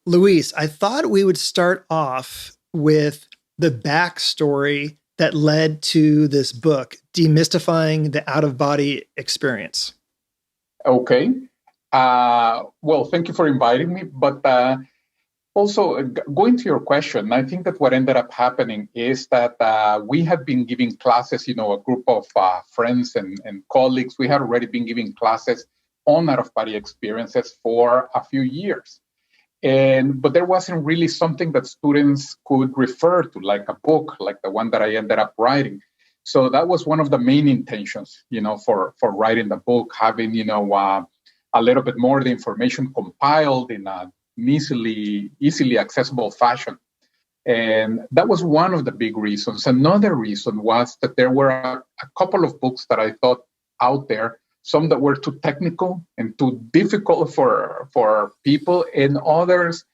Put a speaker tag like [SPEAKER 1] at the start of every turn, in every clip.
[SPEAKER 1] Luis, I thought we would start off with the backstory that led to this book, Demystifying the Out-of-Body Experience.
[SPEAKER 2] Okay. Well, thank you for inviting me. But also, going to your question, I think that what ended up happening is that we had been giving classes, a group of friends and colleagues, we had already been giving classes on out-of-body experiences for a few years. But there wasn't really something that students could refer to, like a book, like the one that I ended up writing. So that was one of the main intentions, for writing the book, having, a little bit more of the information compiled in an easily accessible fashion. And that was one of the big reasons. Another reason was that there were a couple of books that I thought out there, some that were too technical and too difficult for people, and others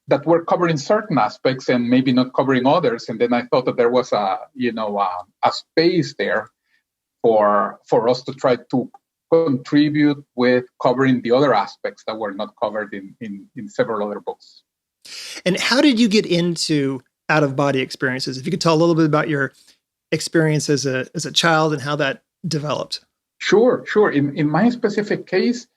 [SPEAKER 2] that were covering certain aspects and maybe not covering others. And then I thought that there was a space there for us to try to contribute with covering the other aspects that were not covered in several other books.
[SPEAKER 1] And how did you get into out-of-body experiences? If you could tell a little bit about your experience as a child and how that developed.
[SPEAKER 2] Sure. In my specific case,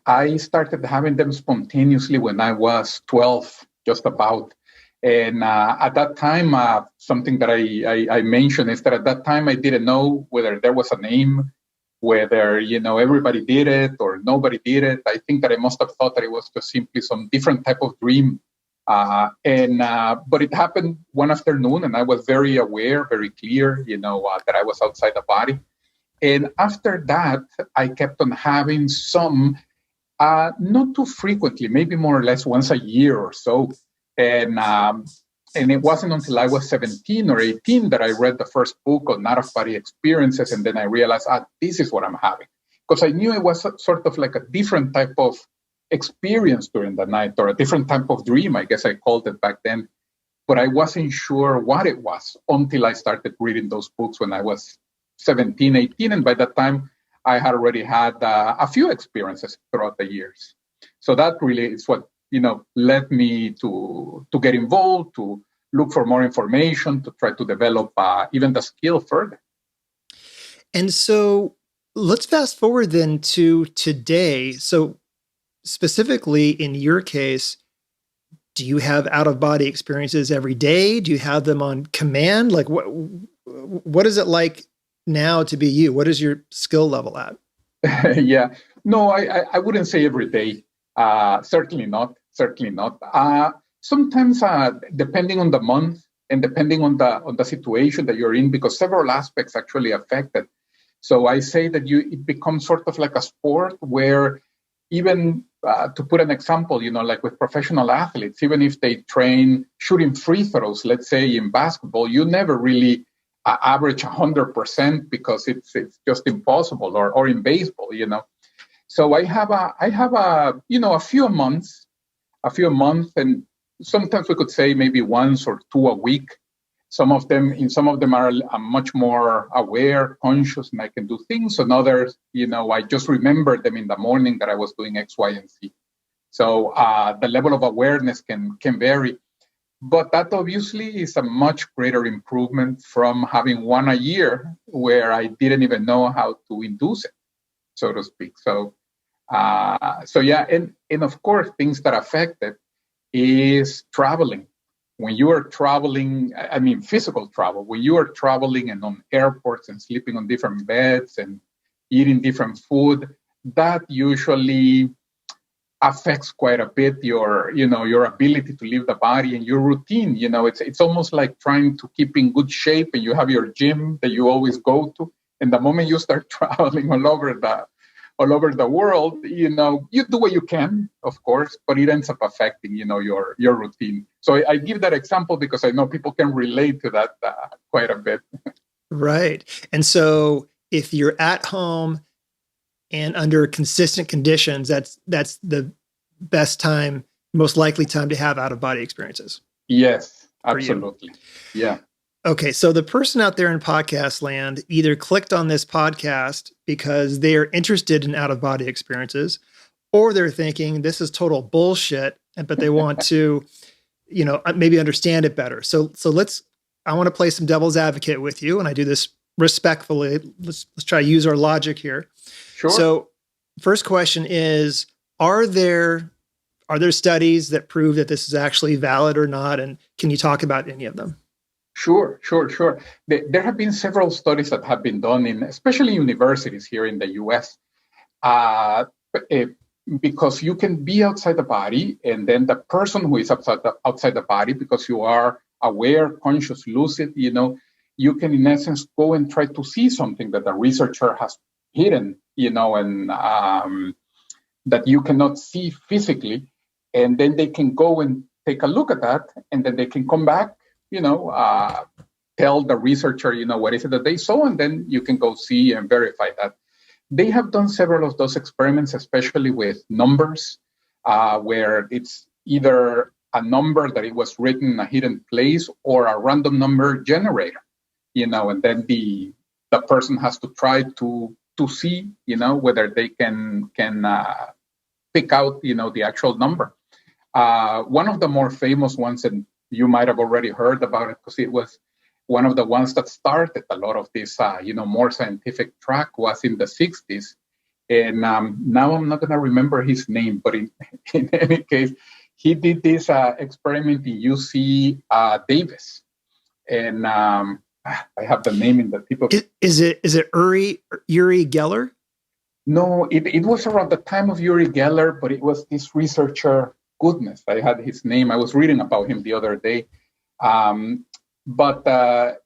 [SPEAKER 2] I started having them spontaneously when I was 12, just about. And at that time, something that I mentioned is that at that time, I didn't know whether there was a name, whether, everybody did it or nobody did it. I think that I must have thought that it was just simply some different type of dream. But it happened one afternoon, and I was very aware, very clear, that I was outside the body. And after that, I kept on having some, not too frequently, maybe more or less once a year or so. And it wasn't until I was 17 or 18 that I read the first book on out-of-body experiences. And then I realized, this is what I'm having. Because I knew it was sort of like a different type of experience during the night, or a different type of dream, I guess I called it back then. But I wasn't sure what it was until I started reading those books when I was 17, 18. And by that time, I had already had a few experiences throughout the years. So that really is what, led me to get involved, to look for more information, to try to develop even the skill further.
[SPEAKER 1] And so let's fast forward then to today. So specifically in your case, do you have out-of-body experiences every day? Do you have them on command? Like what is it like now to be you? What is your skill level at?
[SPEAKER 2] Yeah, no, I wouldn't say every day. Certainly not. Sometimes, depending on the month and depending on the situation that you're in, because several aspects actually affect it. So I say that it becomes sort of like a sport where, even to put an example, like with professional athletes, even if they train shooting free throws, let's say in basketball, you never really average 100% because it's just impossible, or in baseball, So I have a few months, and sometimes we could say maybe once or two a week. Some of them are much more aware, conscious, and I can do things. And others, I just remember them in the morning that I was doing X, Y, and Z. So the level of awareness can vary. But that obviously is a much greater improvement from having one a year where I didn't even know how to induce it, so to speak. So yeah, and of course, things that affect it is traveling. When you are traveling, I mean, physical travel, when you are traveling and on airports and sleeping on different beds and eating different food, that usually affects quite a bit your ability to leave the body and your routine. It's almost like trying to keep in good shape, and you have your gym that you always go to. And the moment you start traveling all over the world, you do what you can, of course, but it ends up affecting, your routine. So I give that example because I know people can relate to that quite a bit.
[SPEAKER 1] Right. And so if you're at home and under consistent conditions, that's the best time, most likely time to have out-of-body experiences.
[SPEAKER 2] Yes, absolutely. Yeah.
[SPEAKER 1] Okay, so the person out there in podcast land either clicked on this podcast because they are interested in out-of-body experiences, or they're thinking this is total bullshit but they want to, maybe understand it better. So I want to play some devil's advocate with you, and I do this respectfully. Let's try to use our logic here.
[SPEAKER 2] Sure.
[SPEAKER 1] So, first question is: Are there studies that prove that this is actually valid or not? And can you talk about any of them?
[SPEAKER 2] Sure. There have been several studies that have been done in, especially universities here in the U.S. Uh, eh, because you can be outside the body, and then the person who is outside the body, because you are aware, conscious, lucid, you can in essence go and try to see something that the researcher has hidden, and that you cannot see physically, and then they can go and take a look at that, and then they can come back, tell the researcher, what is it that they saw, and then you can go see and verify that. They have done several of those experiments, especially with numbers, where it's either a number that it was written in a hidden place or a random number generator, and then the person has to try to see, whether they can pick out, the actual number. One of the more famous ones, and you might have already heard about it because it was one of the ones that started a lot of this, more scientific track, was in the 60s. And now I'm not going to remember his name, but in any case, he did this experiment in UC Davis. And I have the name in the tip of it.
[SPEAKER 1] Is it Uri Geller?
[SPEAKER 2] No, it was around the time of Uri Geller, but it was this researcher. Goodness, I had his name. I was reading about him the other day. But the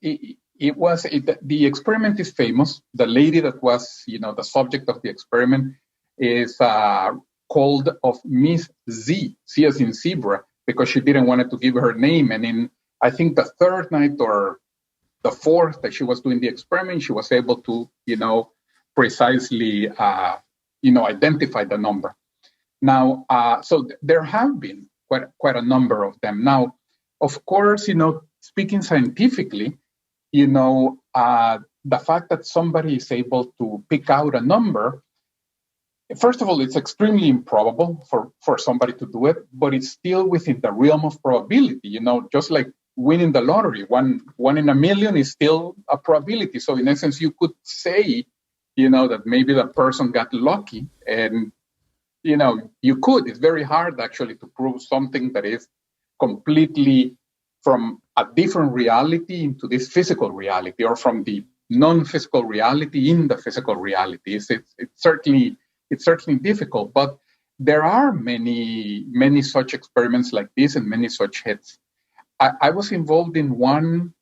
[SPEAKER 2] experiment is famous. The lady that was, the subject of the experiment is called of Miss Z, C as in zebra, because she didn't want to give her name. And in, I think, the third night or the fourth that she was doing the experiment, she was able to, precisely, identify the number. Now, so there have been quite a number of them. Now, of course, speaking scientifically, the fact that somebody is able to pick out a number, first of all, it's extremely improbable for somebody to do it, but it's still within the realm of probability, just like winning the lottery. One in a million is still a probability. So in essence, you could say, that maybe the person got lucky, and you could. It's very hard actually to prove something that is completely from a different reality into this physical reality, or from the non-physical reality in the physical reality. It's certainly difficult, but there are many such experiments like this and many such hits. I was involved in one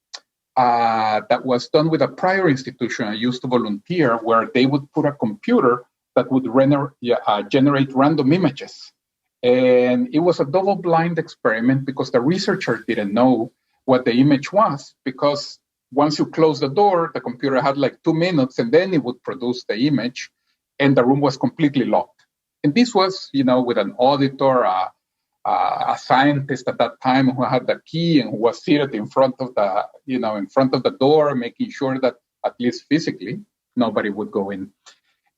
[SPEAKER 2] that was done with a prior institution I used to volunteer, where they would put a computer that would generate random images. And it was a double-blind experiment because the researcher didn't know what the image was, because once you close the door, the computer had like 2 minutes, and then it would produce the image, and the room was completely locked. And this was, with an auditor, a scientist at that time who had the key and who was seated in front of the door, making sure that at least physically nobody would go in.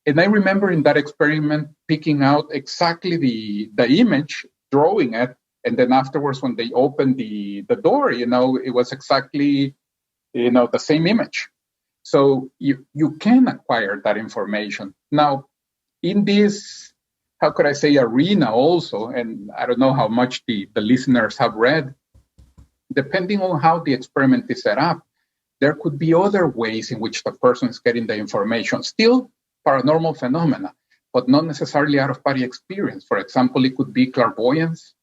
[SPEAKER 2] And I remember in that experiment picking out exactly the image, drawing it, and then afterwards when they opened the door, it was exactly, the same image. So you can acquire that information. Now, in this, how could I say, arena also, and I don't know how much the listeners have read, depending on how the experiment is set up, there could be other ways in which the person is getting the information. Still paranormal phenomena, but not necessarily out-of-body experience. For example, it could be clairvoyance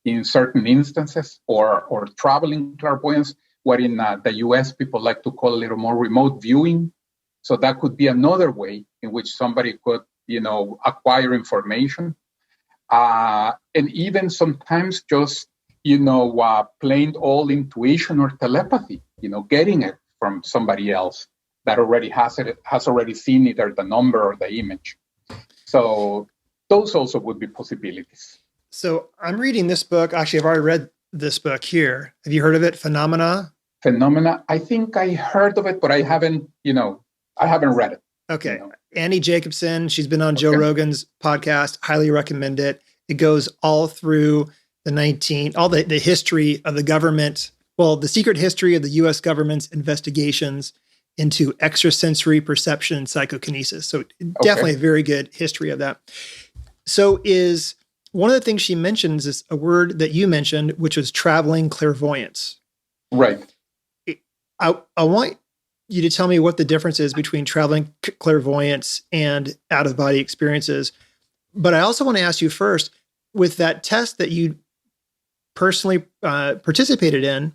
[SPEAKER 2] in certain instances, or traveling clairvoyance, what in the US people like to call a little more remote viewing. So that could be another way in which somebody could, acquire information. And even sometimes just, plain old intuition or telepathy, getting it from somebody else that already has already seen either the number or the image. So those also would be possibilities.
[SPEAKER 1] So I'm reading this book. Actually, I've already read this book here. Have you heard of it? Phenomena?
[SPEAKER 2] I think I heard of it, but I haven't read it.
[SPEAKER 1] Okay. Annie Jacobson, she's been on Joe Rogan's podcast. Highly recommend it. It goes all through all the history of the government, well, the secret history of the U.S. government's investigations into extrasensory perception and psychokinesis. So definitely a very good history of that. So is one of the things she mentions is a word that you mentioned, which was traveling clairvoyance.
[SPEAKER 2] Right.
[SPEAKER 1] I want you to tell me what the difference is between traveling clairvoyance and out-of-body experiences. But I also want to ask you first, with that test that you personally participated in,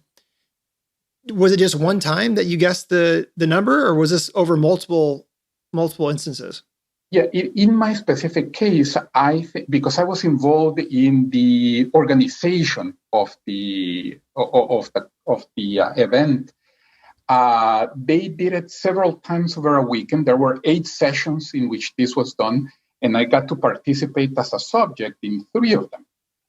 [SPEAKER 1] was it just one time that you guessed the number, or was this over multiple instances?
[SPEAKER 2] Yeah, in my specific case, I think because I was involved in the organization of the event, they did it several times over a weekend. There were 8 sessions in which this was done, and I got to participate as a subject in 3 of them.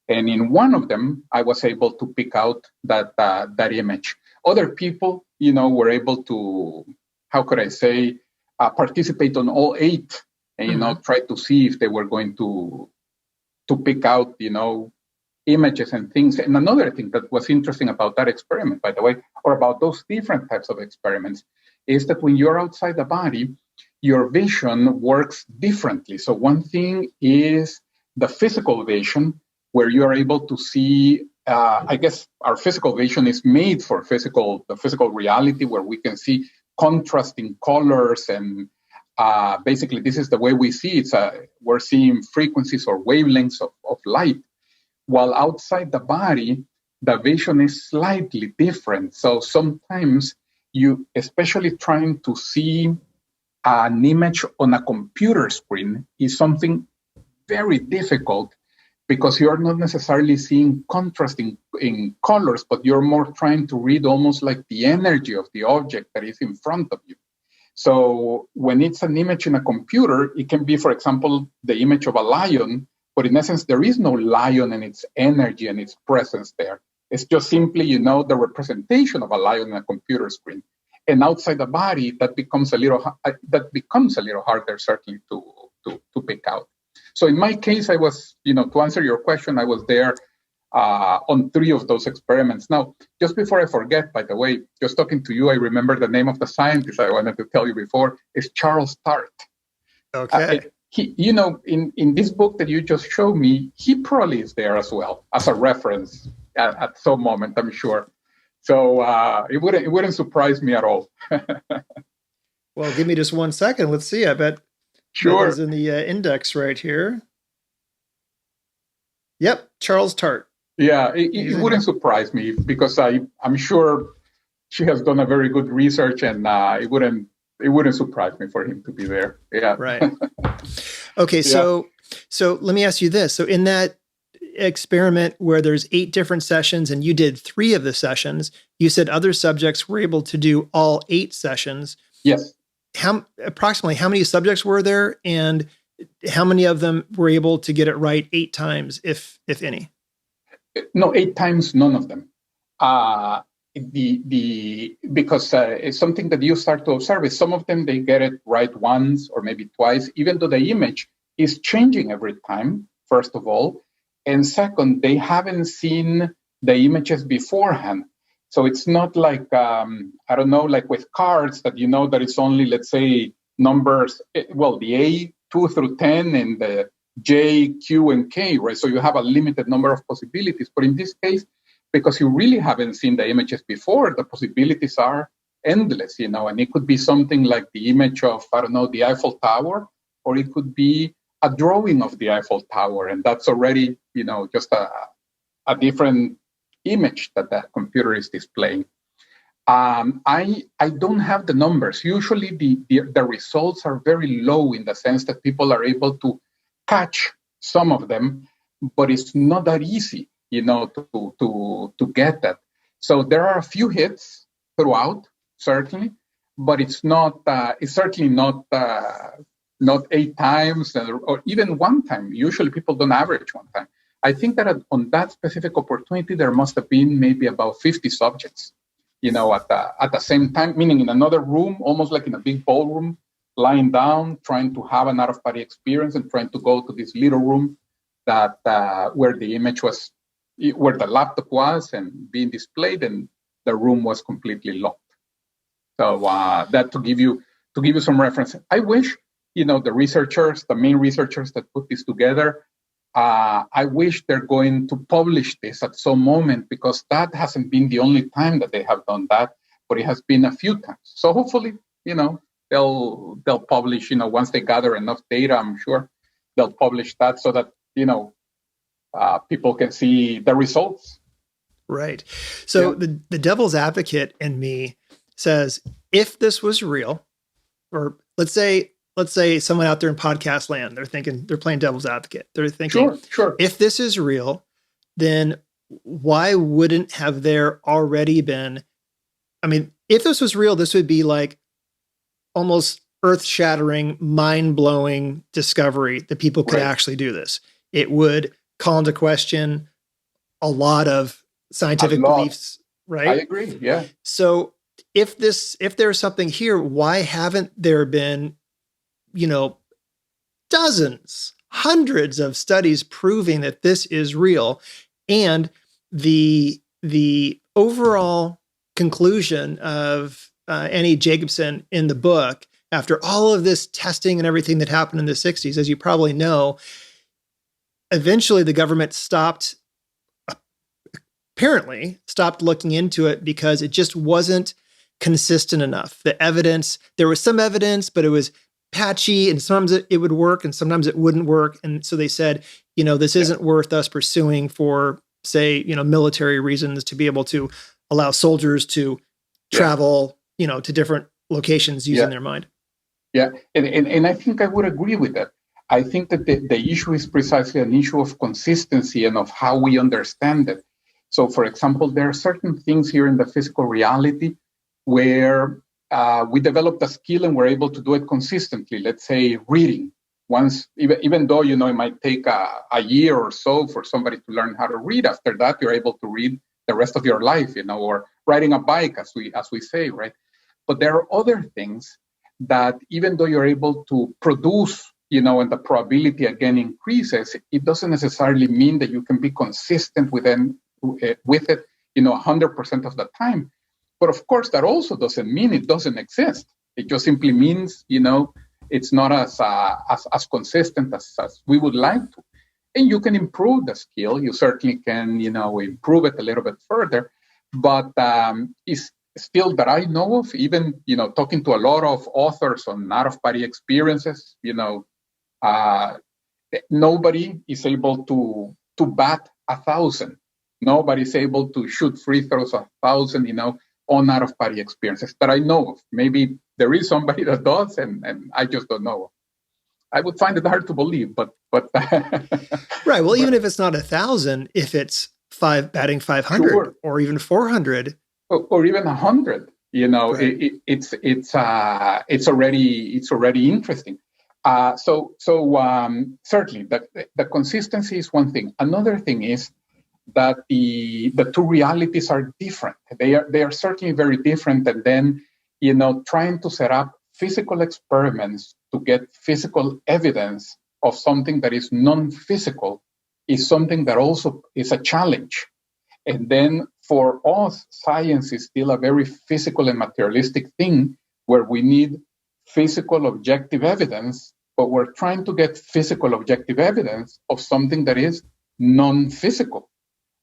[SPEAKER 2] And in one of them, I was able to pick out that image. Other people, were able to, how could I say, participate on all 8, and try to see if they were going to pick out, images and things. And another thing that was interesting about that experiment, by the way, or about those different types of experiments, is that when you're outside the body, your vision works differently. So one thing is the physical vision, where you are able to see, I guess our physical vision is made for the physical reality, where we can see contrasting colors, and basically this is the way we see it. We're seeing frequencies or wavelengths of light, while outside the body, the vision is slightly different. So sometimes you, especially trying to see an image on a computer screen, is something very difficult, because you're not necessarily seeing contrasting in colors, but you're more trying to read almost like the energy of the object that is in front of you. So when it's an image in a computer, it can be, for example, the image of a lion, but in essence, there is no lion and its energy and its presence there. It's just simply, the representation of a lion on a computer screen. And outside the body, that becomes a little harder, certainly, to pick out. So in my case, I was, to answer your question, I was there on 3 of those experiments. Now, just before I forget, by the way, just talking to you, I remember the name of the scientist I wanted to tell you before is Charles Tart.
[SPEAKER 1] Okay.
[SPEAKER 2] He, in this book that you just showed me, he probably is there as well as a reference at some moment, I'm sure. So it wouldn't surprise me at all.
[SPEAKER 1] Well, give me just 1 second. Let's see. I bet
[SPEAKER 2] sure.
[SPEAKER 1] That is in the index right here. Yep, Charles Tart.
[SPEAKER 2] Yeah, it wouldn't surprise me, because I'm sure she has done a very good research, and it wouldn't surprise me for him to be there. Yeah.
[SPEAKER 1] Right. Okay, yeah. So let me ask you this. So in that experiment where there's 8 different sessions and you did 3 of the sessions, you said other subjects were able to do all 8 sessions.
[SPEAKER 2] Yes.
[SPEAKER 1] Approximately how many subjects were there, and how many of them were able to get it right 8 times, if any?
[SPEAKER 2] No, 8 times, none of them. Because it's something that you start to observe is some of them, they get it right once or maybe twice, even though the image is changing every time, first of all. And second, they haven't seen the images beforehand. So it's not like, I don't know, like with cards that that it's only, let's say, numbers, the A, 2 through 10, and the J, Q, and K, right? So you have a limited number of possibilities. But in this case, because you really haven't seen the images before, the possibilities are endless, and it could be something like the image of, I don't know, the Eiffel Tower, or it could be a drawing of the Eiffel Tower, and that's already, just a different image that the computer is displaying. I don't have the numbers. Usually the results are very low, in the sense that people are able to catch some of them, but it's not that easy, to get that. So there are a few hits throughout, certainly, but it's certainly not 8 times or even 1 time. Usually people don't average 1 time. I think that on that specific opportunity, there must have been maybe about 50 subjects, at the same time, meaning in another room, almost like in a big ballroom, lying down, trying to have an out-of-body experience, and trying to go to this little room that where the image was, where the laptop was and being displayed, and the room was completely locked. So that to give you some reference. I wish, the main researchers that put this together, I wish they're going to publish this at some moment, because that hasn't been the only time that they have done that, but it has been a few times. So hopefully, they'll publish, once they gather enough data, I'm sure they'll publish that so that, people can see the results.
[SPEAKER 1] Right. So the devil's advocate in me says, if this was real, or let's say someone out there in podcast land, they're playing devil's advocate. They're thinking,
[SPEAKER 2] sure.
[SPEAKER 1] If this is real, then why wouldn't have there already been? I mean, if this was real, this would be like almost earth-shattering, mind-blowing discovery that people could actually do this. It would call into question a lot of scientific beliefs, right?
[SPEAKER 2] I agree. Yeah.
[SPEAKER 1] So if there's something here, why haven't there been, dozens, hundreds of studies proving that this is real? And the overall conclusion of Annie Jacobsen in the book, after all of this testing and everything that happened in the 60s, as you probably know, eventually the government apparently stopped looking into it because it just wasn't consistent enough. The evidence, there was some evidence, but it was patchy, and sometimes it would work and sometimes it wouldn't work. And so they said, this isn't worth us pursuing for, say, military reasons, to be able to allow soldiers to travel, to different locations using their mind.
[SPEAKER 2] Yeah. And I think I would agree with that. I think that the issue is precisely an issue of consistency and of how we understand it. So, for example, there are certain things here in the physical reality where we developed a skill and we're able to do it consistently. Let's say reading. Once, even though, it might take a year or so for somebody to learn how to read, after that, you're able to read the rest of your life, or riding a bike, as we say, right? But there are other things that even though you're able to produce, and the probability again increases, it doesn't necessarily mean that you can be consistent with it, 100% of the time. But of course, that also doesn't mean it doesn't exist. It just simply means, it's not as consistent as we would like to. And you can improve the skill. You certainly can, improve it a little bit further. But it's still that I know of, even, talking to a lot of authors on out-of-body experiences, nobody is able to bat 1,000. Nobody's able to shoot free throws 1,000, on out-of-body experiences that I know of. Maybe there is somebody that does, and I just don't know. I would find it hard to believe, but
[SPEAKER 1] right. Well, even if it's not 1,000, if it's batting 500 or even 400
[SPEAKER 2] or even 100, right. It's already interesting. So certainly the consistency is one thing. Another thing is that the two realities are different. They are certainly very different. And then, trying to set up physical experiments to get physical evidence of something that is non-physical is something that also is a challenge. And then for us, science is still a very physical and materialistic thing where we need physical objective evidence, but we're trying to get physical objective evidence of something that is non-physical,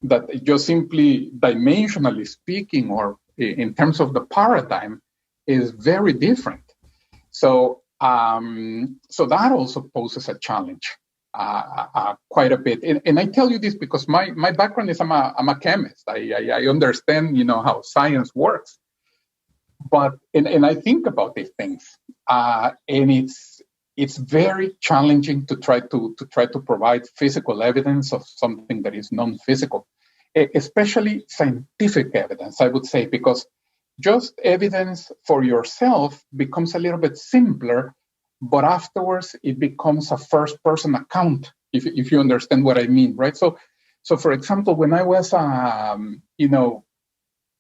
[SPEAKER 2] that just simply dimensionally speaking, or in terms of the paradigm, is very different. So that also poses a challenge quite a bit. And I tell you this because my background is I'm a chemist. I understand, how science works. But and I think about these things, and it's very challenging to try to provide physical evidence of something that is non-physical, especially scientific evidence, I would say, because just evidence for yourself becomes a little bit simpler, but afterwards it becomes a first-person account, if you understand what I mean, right? So for example, when I was,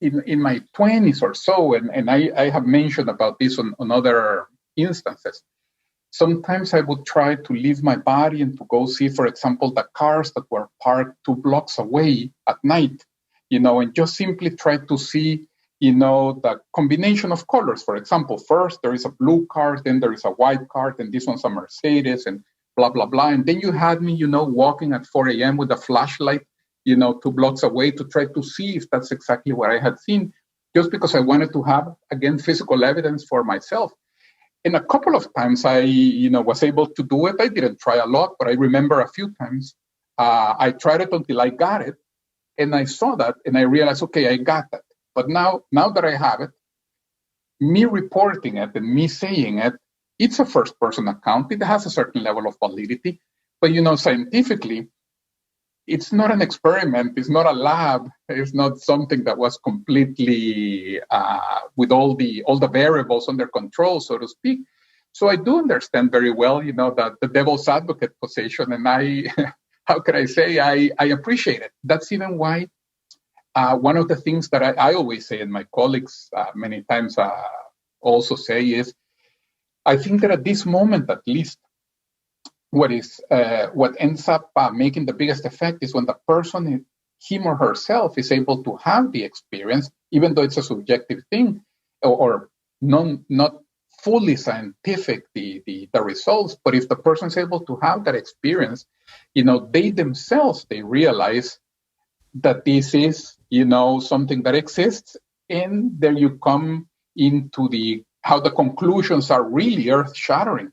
[SPEAKER 2] in my 20s or so, and I have mentioned about this on other instances, sometimes I would try to leave my body and to go see, for example, the cars that were parked 2 blocks away at night, and just simply try to see, the combination of colors. For example, first there is a blue car, then there is a white car, then this one's a Mercedes, and blah, blah, blah. And then you had me, walking at 4 a.m. with a flashlight, 2 blocks away to try to see if that's exactly what I had seen, just because I wanted to have, again, physical evidence for myself. And a couple of times I, was able to do it. I didn't try a lot, but I remember a few times I tried it until I got it. And I saw that and I realized, okay, I got that. But now that I have it, me reporting it and me saying it, it's a first-person account. It has a certain level of validity. But, scientifically, it's not an experiment. It's not a lab. It's not something that was completely with all the variables under control, so to speak. So I do understand very well, that the devil's advocate position, and I, how can I say, I appreciate it. That's even why one of the things that I always say, and my colleagues many times also say, is I think that at this moment, at least, what ends up making the biggest effect is when the person, him or herself, is able to have the experience, even though it's a subjective thing or not fully scientific, the results. But if the person is able to have that experience, they themselves, they realize that this is, something that exists, and there you come into how the conclusions are really earth-shattering.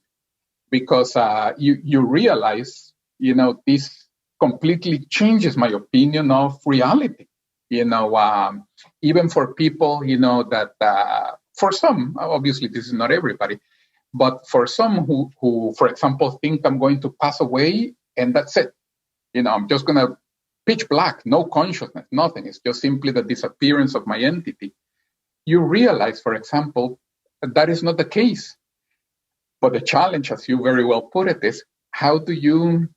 [SPEAKER 2] Because you realize, this completely changes my opinion of reality. Even for people, that for some, obviously this is not everybody, but for some who, for example, think I'm going to pass away and that's it. I'm just going to pitch black, no consciousness, nothing. It's just simply the disappearance of my entity. You realize, for example, that is not the case. But the challenge, as you very well put it, is how do you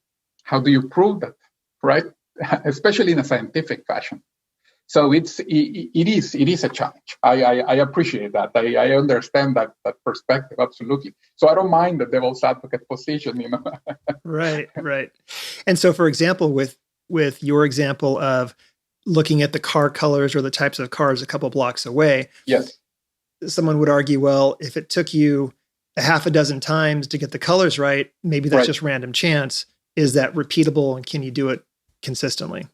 [SPEAKER 2] prove that, right? Especially in a scientific fashion. So it is a challenge. I appreciate that. I understand that perspective, absolutely. So I don't mind the devil's advocate position,
[SPEAKER 1] Right. And so, for example, with your example of looking at the car colors or the types of cars a couple blocks away,
[SPEAKER 2] yes,
[SPEAKER 1] someone would argue, well, if it took you a half a dozen times to get the colors right, maybe that's just random chance. Is that repeatable, and can you do it consistently?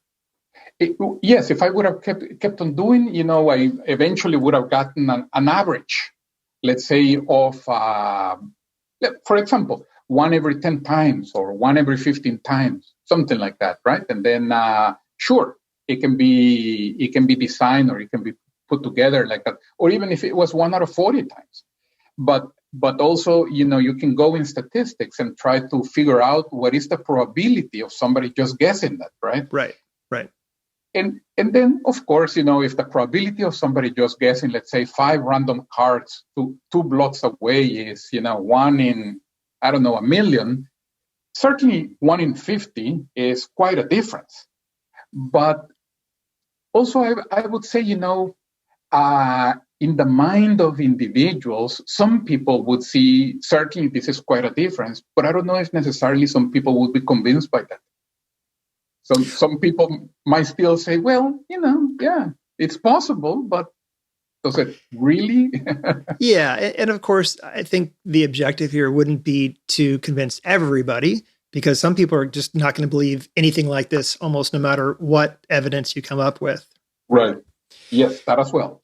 [SPEAKER 2] Yes, if I would have kept on doing, I eventually would have gotten an average, let's say, of, for example, 1 every 10 times or 1 every 15 times, something like that, right? And then, sure, it can be designed or it can be put together like that, or even if it was 1 out of 40 times. But also, you can go in statistics and try to figure out what is the probability of somebody just guessing that, right?
[SPEAKER 1] Right.
[SPEAKER 2] And then, of course, if the probability of somebody just guessing, let's say, 5 random cards 2 blocks away is, 1 in, I don't know, 1 million, certainly 1 in 50 is quite a difference. But also, I would say, in the mind of individuals, some people would see, certainly this is quite a difference, but I don't know if necessarily some people would be convinced by that. Some people might still say, well, yeah, it's possible, but does it really?
[SPEAKER 1] Yeah. And of course, I think the objective here wouldn't be to convince everybody, because some people are just not going to believe anything like this, almost no matter what evidence you come up with.
[SPEAKER 2] Right. Yes, that as well.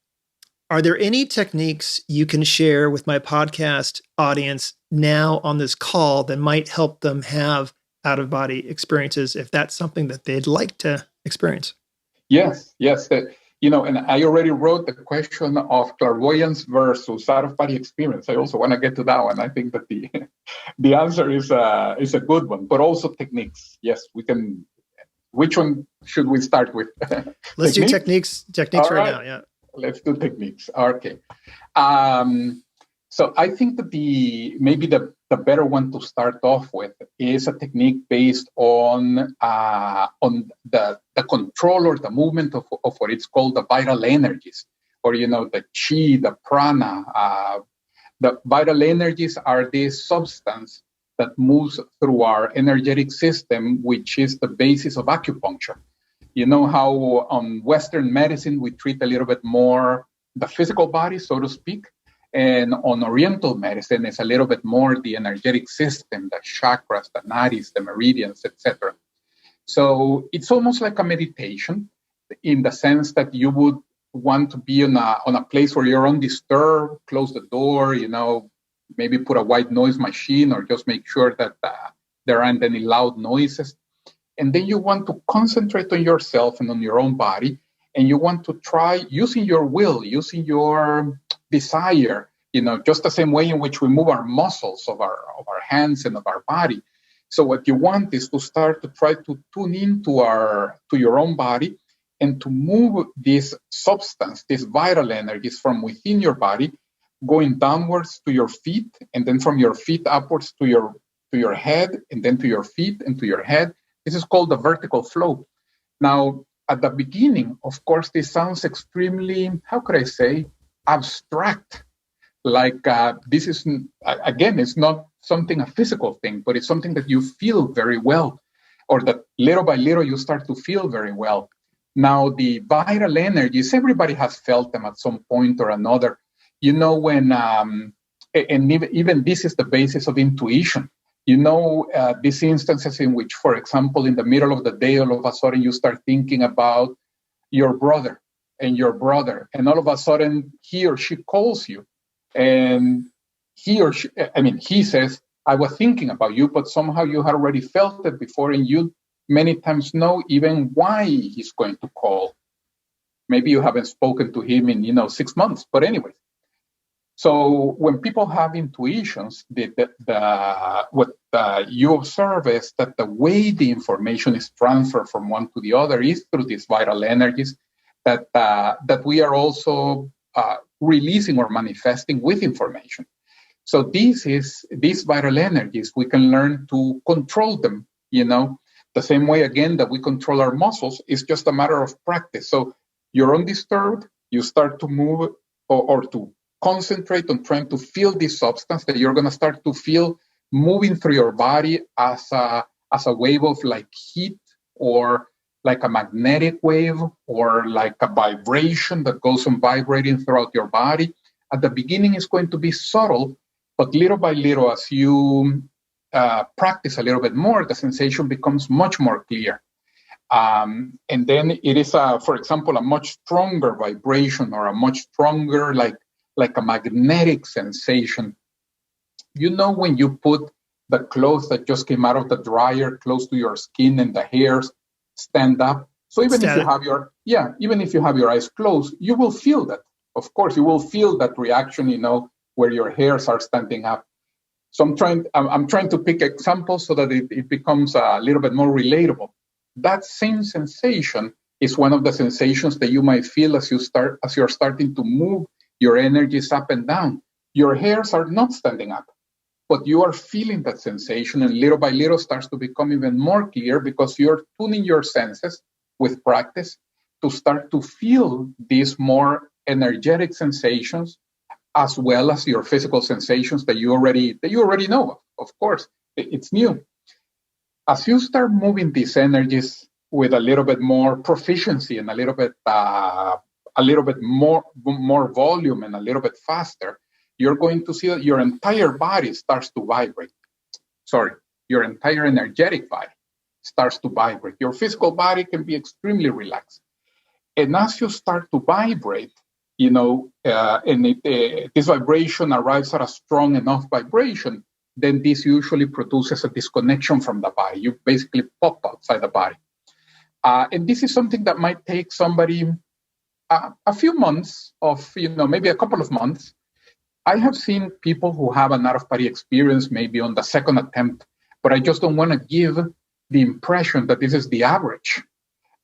[SPEAKER 1] Are there any techniques you can share with my podcast audience now on this call that might help them have out-of-body experiences, if that's something that they'd like to experience?
[SPEAKER 2] Yes. And I already wrote the question of clairvoyance versus out-of-body experience. I also want to get to that one. I think that the answer is a good one, but also techniques. Yes, we can. Which one should we start with?
[SPEAKER 1] Let's do techniques right now. Yeah.
[SPEAKER 2] Let's do techniques. Okay. So I think that maybe the better one to start off with is a technique based on the control or the movement of what it's called the vital energies, or the chi, the prana, The vital energies are this substance that moves through our energetic system, which is the basis of acupuncture. You know how on Western medicine we treat a little bit more the physical body, so to speak, and on Oriental medicine it's a little bit more the energetic system, the chakras, the nadis, the meridians, etc. So it's almost like a meditation in the sense that you would want to be on a place where you're undisturbed, close the door, maybe put a white noise machine or just make sure that there aren't any loud noises. And then you want to concentrate on yourself and on your own body. And you want to try using your will, using your desire, just the same way in which we move our muscles of our hands and of our body. So what you want is to start to try to tune into your own body and to move this substance, these vital energies from within your body, going downwards to your feet, and then from your feet upwards to your head, and then to your feet and to your head. This is called the vertical flow. Now, at the beginning, of course, this sounds extremely, how could I say, abstract. Like this is, again, it's not a physical thing, but it's something that you feel very well, or that little by little you start to feel very well. Now, the vital energies, everybody has felt them at some point or another. When, and even this is the basis of intuition. These instances in which, for example, in the middle of the day, all of a sudden you start thinking about your brother, and all of a sudden he or she calls you, and he says, I was thinking about you, but somehow you had already felt it before, and you many times know even why he's going to call. Maybe you haven't spoken to him in 6 months, but anyway. So when people have intuitions, what you observe is that the way the information is transferred from one to the other is through these vital energies that we are also releasing or manifesting with information. So these vital energies, we can learn to control them, the same way, again, that we control our muscles. Is just a matter of practice. So you're undisturbed, you start to move or to concentrate on trying to feel this substance that you're going to start to feel moving through your body as a wave of like heat, or like a magnetic wave, or like a vibration that goes on vibrating throughout your body. At the beginning, it's going to be subtle, but little by little, as you practice a little bit more, the sensation becomes much more clear. And then it is, for example, a much stronger vibration, or a much stronger, like a magnetic sensation. When you put the clothes that just came out of the dryer close to your skin and the hairs stand up. So even if you have your eyes closed, you will feel that. Of course, you will feel that reaction, where your hairs are standing up. So I'm trying to pick examples so that it becomes a little bit more relatable. That same sensation is one of the sensations that you might feel as you're starting to move your energies up and down. Your hairs are not standing up, but you are feeling that sensation, and little by little starts to become even more clear, because you're tuning your senses with practice to start to feel these more energetic sensations, as well as your physical sensations that you already know. Of course, it's new. As you start moving these energies with a little bit more proficiency and a little bit more volume and a little bit faster, you're going to see that your entire body starts to vibrate. Your entire energetic body starts to vibrate. Your physical body can be extremely relaxed. And as you start to vibrate, this vibration arrives at a strong enough vibration, then this usually produces a disconnection from the body. You basically pop outside the body. And this is something that might take somebody a few months of, maybe a couple of months. I have seen people who have an out-of-body experience maybe on the second attempt, but I just don't want to give the impression that this is the average.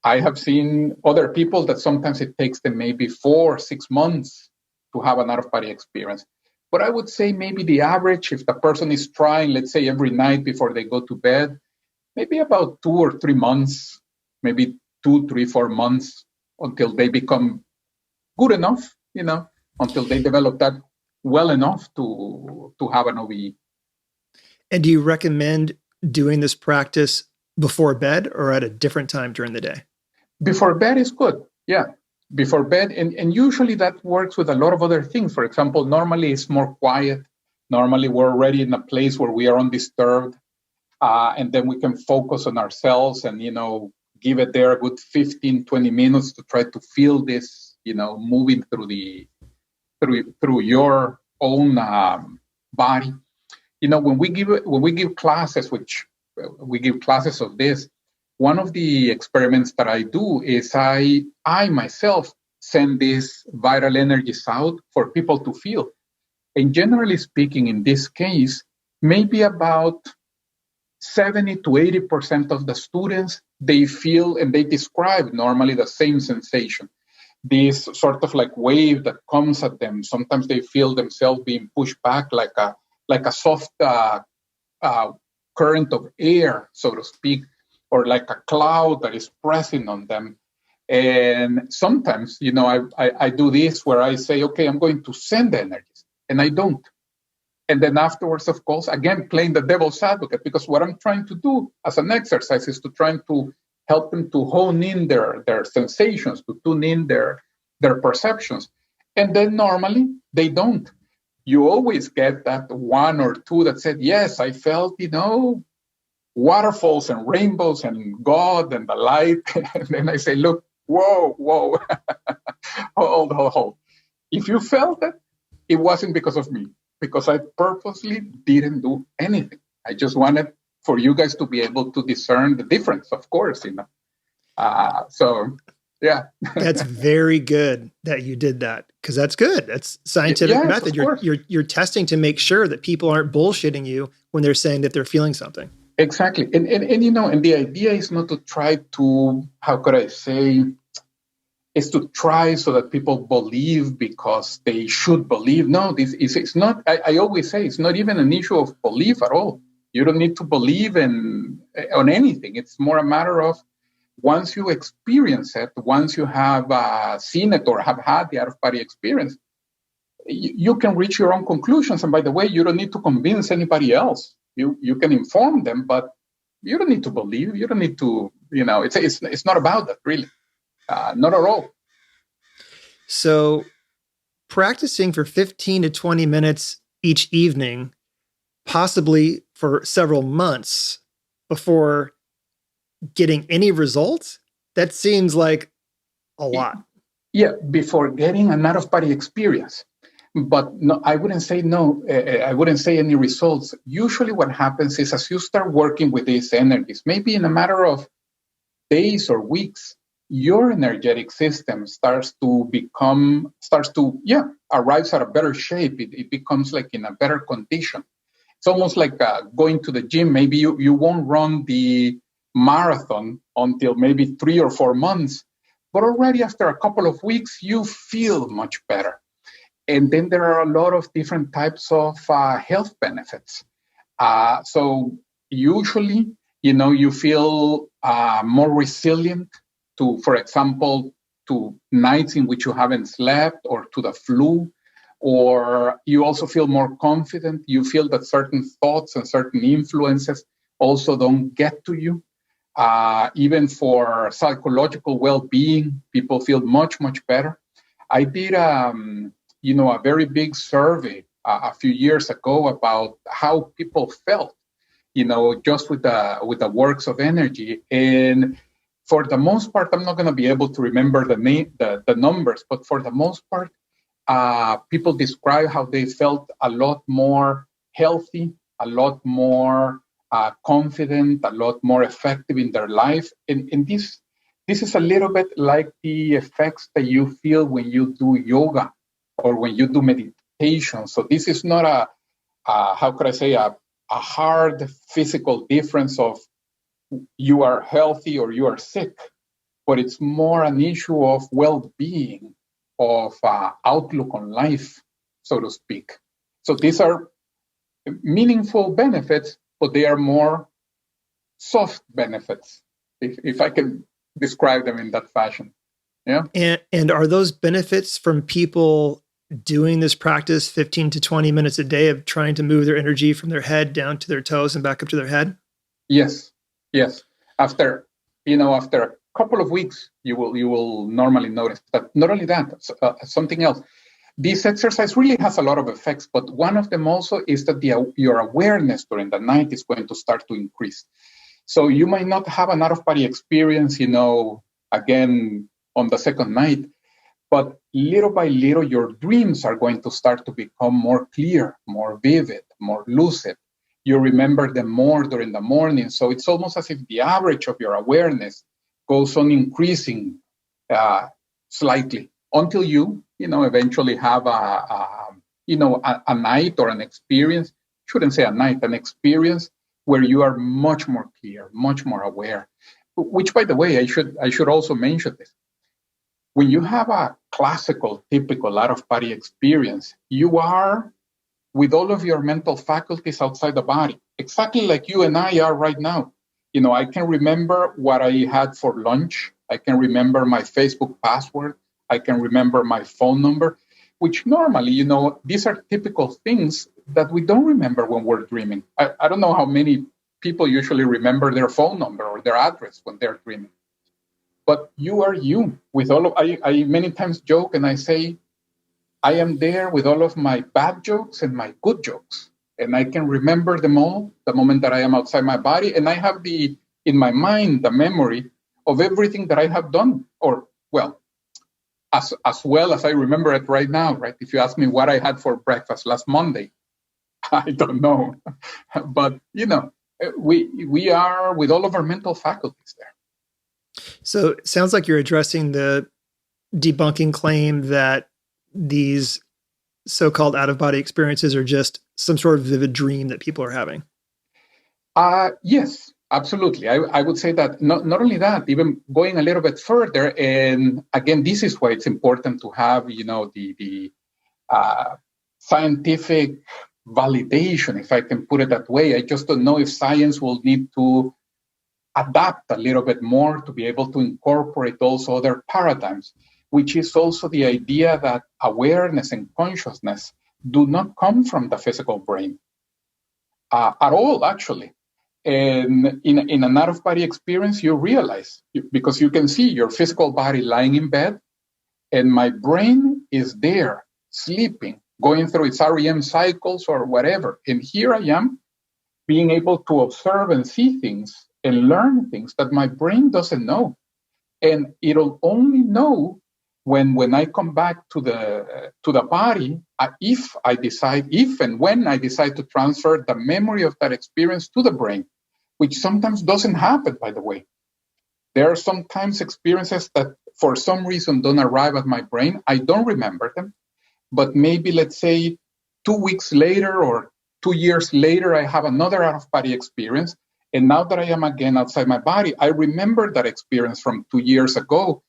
[SPEAKER 2] I have seen other people that sometimes it takes them maybe 4 or 6 months to have an out-of-body experience. But I would say maybe the average, if the person is trying, let's say every night before they go to bed, maybe about 2 or 3 months, maybe 2, 3, 4 months until they become good enough, until they develop that well enough to have an OBE.
[SPEAKER 1] And do you recommend doing this practice before bed or at a different time during the day?
[SPEAKER 2] Before bed is good. Yeah. Before bed. And usually that works with a lot of other things. For example, normally it's more quiet. Normally we're already in a place where we are undisturbed. And then we can focus on ourselves and, give it there a good 15, 20 minutes to try to feel this, moving through your own body. When we give classes, which we give classes of this, one of the experiments that I do is I myself send these vital energies out for people to feel. And generally speaking, in this case, maybe about 70 to 80% of the students, they feel and they describe normally the same sensation. This sort of like wave that comes at them. Sometimes they feel themselves being pushed back like a soft current of air, so to speak, or like a cloud that is pressing on them. And sometimes, I do this where I say, okay, I'm going to send the energies, and I don't. And then afterwards, of course, again, playing the devil's advocate, because what I'm trying to do as an exercise is to try to help them to hone in their sensations, to tune in their perceptions. And then normally they don't. You always get that one or two that said, yes, I felt, waterfalls and rainbows and God and the light. And then I say, look, whoa, hold. If you felt it, it wasn't because of me, because I purposely didn't do anything. I just wanted for you guys to be able to discern the difference, of course, So, yeah.
[SPEAKER 1] That's very good that you did that, because that's good. That's scientific method. You're testing to make sure that people aren't bullshitting you when they're saying that they're feeling something.
[SPEAKER 2] Exactly. And the idea is not to try to, how could I say, is to try so that people believe because they should believe. No, it's not, I always say, it's not even an issue of belief at all. You don't need to believe on anything. It's more a matter of once you experience it, once you have seen it or have had the out-of-body experience, you can reach your own conclusions. And by the way, you don't need to convince anybody else. You can inform them, but you don't need to believe. You don't need to, it's not about that, really. Not at all.
[SPEAKER 1] So practicing for 15 to 20 minutes each evening, possibly for several months before getting any results, that seems like a lot.
[SPEAKER 2] Yeah, before getting an out-of-body experience. But no, I wouldn't say no. I wouldn't say any results. Usually what happens is as you start working with these energies, maybe in a matter of days or weeks, your energetic system arrives at a better shape. It becomes like in a better condition. It's almost like going to the gym. Maybe you won't run the marathon until maybe 3 or 4 months, but already after a couple of weeks, you feel much better. And then there are a lot of different types of health benefits. So usually, you feel more resilient to, for example, to nights in which you haven't slept or to the flu, or you also feel more confident. You feel that certain thoughts and certain influences also don't get to you. Even for psychological well-being, people feel much, much better. I did, a very big survey a few years ago about how people felt, just with the works of energy. And for the most part, I'm not going to be able to remember the numbers, but for the most part, people describe how they felt a lot more healthy, a lot more confident, a lot more effective in their life. And this is a little bit like the effects that you feel when you do yoga or when you do meditation. So this is not a hard physical difference of you are healthy or you are sick, but it's more an issue of well-being, of outlook on life, so to speak. So these are meaningful benefits, but they are more soft benefits, if I can describe them in that fashion. Yeah.
[SPEAKER 1] And are those benefits from people doing this practice 15 to 20 minutes a day of trying to move their energy from their head down to their toes and back up to their head?
[SPEAKER 2] Yes, yes. After after a couple of weeks, you will normally notice that. Not only that, something else. This exercise really has a lot of effects, but one of them also is that your awareness during the night is going to start to increase. So you might not have an out-of-body experience, again on the second night, but little by little, your dreams are going to start to become more clear, more vivid, more lucid. You remember them more during the morning. So it's almost as if the average of your awareness goes on increasing slightly until you eventually have a night or an experience. Shouldn't say a night, an experience where you are much more clear, much more aware. Which, by the way, I should also mention this. When you have a classical, typical out-of-body experience, you are with all of your mental faculties outside the body, exactly like you and I are right now. I can remember what I had for lunch. I can remember my Facebook password. I can remember my phone number, which normally, these are typical things that we don't remember when we're dreaming. I don't know how many people usually remember their phone number or their address when they're dreaming. But you are you with all of, I many times joke and I say, I am there with all of my bad jokes and my good jokes. And I can remember them all the moment that I am outside my body. And I have in my mind, the memory of everything that I have done, or as well as I remember it right now, right? If you ask me what I had for breakfast last Monday, I don't know. But, we are with all of our mental faculties there.
[SPEAKER 1] So it sounds like you're addressing the debunking claim that these so-called out-of-body experiences are just some sort of vivid dream that people are having.
[SPEAKER 2] Yes, absolutely. I would say that not only that, even going a little bit further, and again, this is why it's important to have, the scientific validation, if I can put it that way. I just don't know if science will need to adapt a little bit more to be able to incorporate also other paradigms, which is also the idea that awareness and consciousness do not come from the physical brain at all, actually. And in an out-of-body experience, you realize, because you can see your physical body lying in bed, and my brain is there, sleeping, going through its REM cycles or whatever. And here I am, being able to observe and see things and learn things that my brain doesn't know. And it'll only know when I come back to the body, if and when I decide to transfer the memory of that experience to the brain, which sometimes doesn't happen, by the way. There are sometimes experiences that for some reason don't arrive at my brain. I don't remember them, but maybe let's say 2 weeks later or 2 years later, I have another out-of-body experience. And now that I am again outside my body, I remember that experience from 2 years ago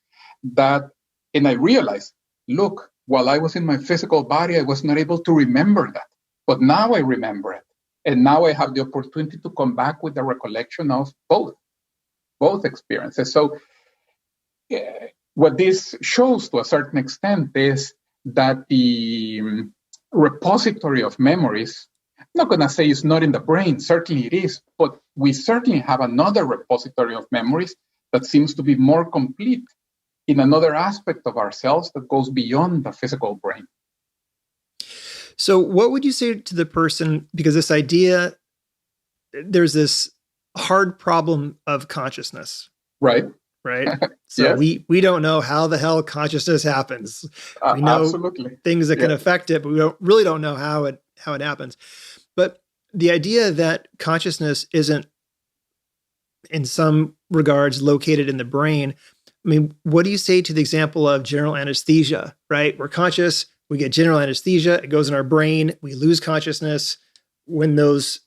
[SPEAKER 2] and I realized, look, while I was in my physical body, I was not able to remember that. But now I remember it. And now I have the opportunity to come back with the recollection of both experiences. So what this shows to a certain extent is that the repository of memories, I'm not going to say it's not in the brain, certainly it is, but we certainly have another repository of memories that seems to be more complete in another aspect of ourselves that goes beyond the physical brain.
[SPEAKER 1] So what would you say to the person, because this idea, there's this hard problem of consciousness.
[SPEAKER 2] Right.
[SPEAKER 1] So
[SPEAKER 2] yes.
[SPEAKER 1] we don't know how the hell consciousness happens. We know
[SPEAKER 2] absolutely.
[SPEAKER 1] things that can affect it, but we really don't know how it happens. But the idea that consciousness isn't in some regards located in the brain, I mean, what do you say to the example of general anesthesia, right? We're conscious, we get general anesthesia, it goes in our brain, we lose consciousness. When those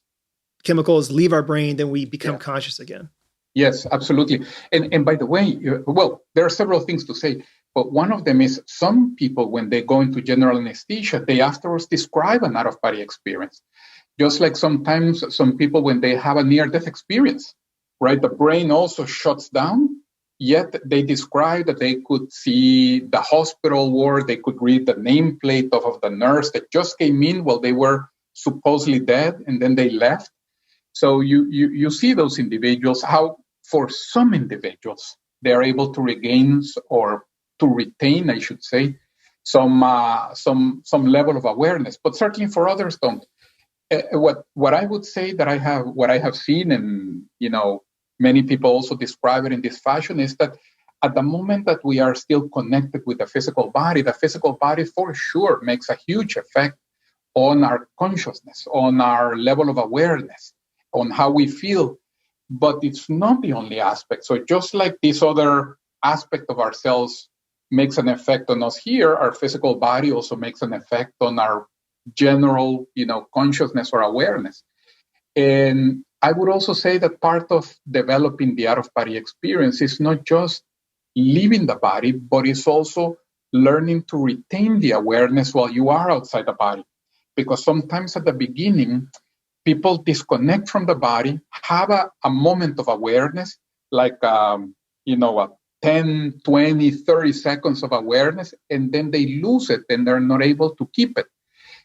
[SPEAKER 1] chemicals leave our brain, then we become conscious again.
[SPEAKER 2] Yes, absolutely. And by the way, there are several things to say, but one of them is some people, when they go into general anesthesia, they afterwards describe an out-of-body experience. Just like sometimes some people, when they have a near-death experience, right, the brain also shuts down. Yet they described that they could see the hospital ward, they could read the nameplate of the nurse that just came in while they were supposedly dead, and then they left. So you see those individuals, how for some individuals, they are able to regain or to retain, I should say, some level of awareness, but certainly for others don't. What I would say that what I have seen, and many people also describe it in this fashion, is that at the moment that we are still connected with the physical body for sure makes a huge effect on our consciousness, on our level of awareness, on how we feel. But it's not the only aspect. So just like this other aspect of ourselves makes an effect on us here, our physical body also makes an effect on our general, consciousness or awareness. And I would also say that part of developing the out-of-body experience is not just leaving the body, but it's also learning to retain the awareness while you are outside the body. Because sometimes at the beginning, people disconnect from the body, have a moment of awareness, like, a 10, 20, 30 seconds of awareness, and then they lose it and they're not able to keep it.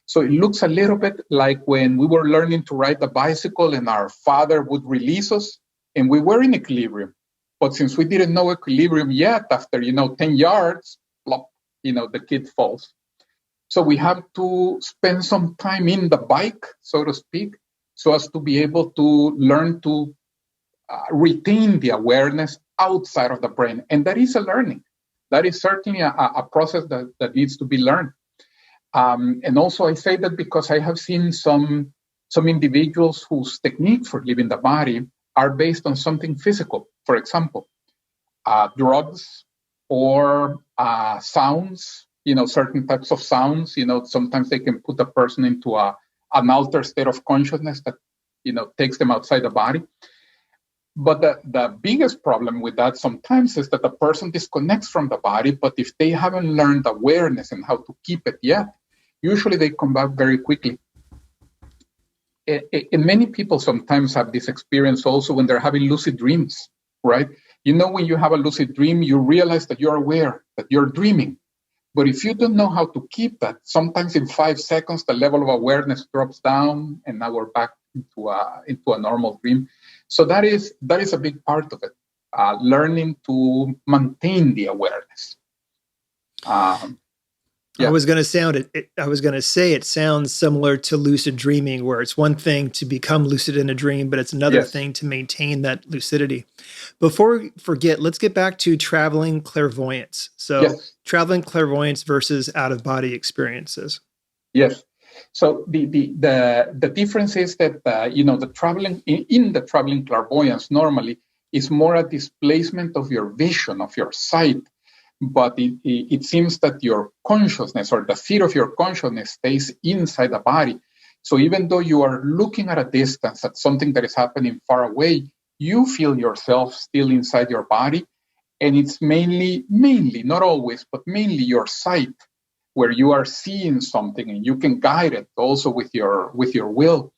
[SPEAKER 2] So it looks a little bit like when we were learning to ride the bicycle and our father would release us and we were in equilibrium. But since we didn't know equilibrium yet, after, 10 yards, plop, the kid falls. So we have to spend some time in the bike, so to speak, so as to be able to learn to retain the awareness outside of the brain. And that is a learning. That is certainly a process that needs to be learned. And also I say that because I have seen some individuals whose technique for leaving the body are based on something physical. For example, drugs or sounds, certain types of sounds. Sometimes they can put a person into an altered state of consciousness that, takes them outside the body. But the biggest problem with that sometimes is that the person disconnects from the body, but if they haven't learned awareness and how to keep it yet, usually they come back very quickly. And many people sometimes have this experience also when they're having lucid dreams, right? When you have a lucid dream, you realize that you're aware, that you're dreaming. But if you don't know how to keep that, sometimes in 5 seconds, the level of awareness drops down and now we're back into a normal dream. So that is a big part of it, learning to maintain the awareness.
[SPEAKER 1] Yeah. I was going to say it sounds similar to lucid dreaming, where it's one thing to become lucid in a dream, but it's another thing to maintain that lucidity. Before we forget, let's get back to traveling clairvoyance. So traveling clairvoyance versus out-of-body experiences.
[SPEAKER 2] Yes. So the difference is that the traveling in the traveling clairvoyance normally is more a displacement of your vision, of your sight. But it seems that your consciousness or the seat of your consciousness stays inside the body. So even though you are looking at a distance at something that is happening far away, you feel yourself still inside your body. And it's mainly, not always, but mainly your sight, where you are seeing something and you can guide it also with your will.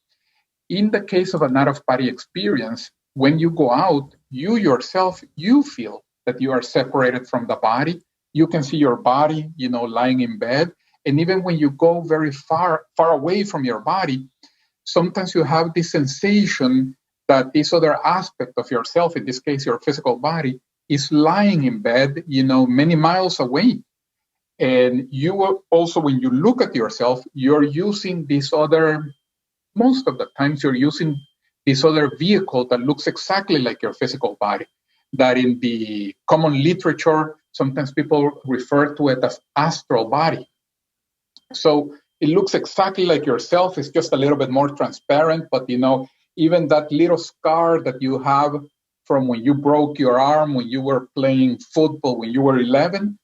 [SPEAKER 2] In the case of an out-of-body experience, when you go out, you yourself, you feel that you are separated from the body. You can see your body, lying in bed. And even when you go very far away from your body, sometimes you have this sensation that this other aspect of yourself, in this case, your physical body, is lying in bed, many miles away. And you also, when you look at yourself, you're using most of the times you're using this other vehicle that looks exactly like your physical body. That in the common literature, sometimes people refer to it as astral body. So it looks exactly like yourself. It's just a little bit more transparent. But, even that little scar that you have from when you broke your arm, when you were playing football, when you were 11,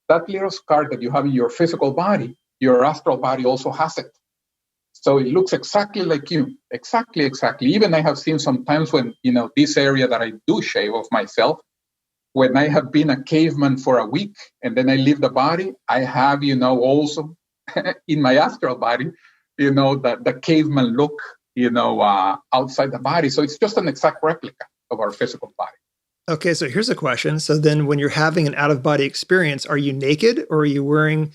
[SPEAKER 2] that little scar that you have in your physical body, your astral body also has it. So it looks exactly like you, exactly. Even I have seen sometimes when, this area that I do shave of myself, when I have been a caveman for a week and then I leave the body, I have, also in my astral body, the caveman look, outside the body. So it's just an exact replica of our physical body.
[SPEAKER 1] Okay, so here's a question. So then when you're having an out of body experience, are you naked or are you wearing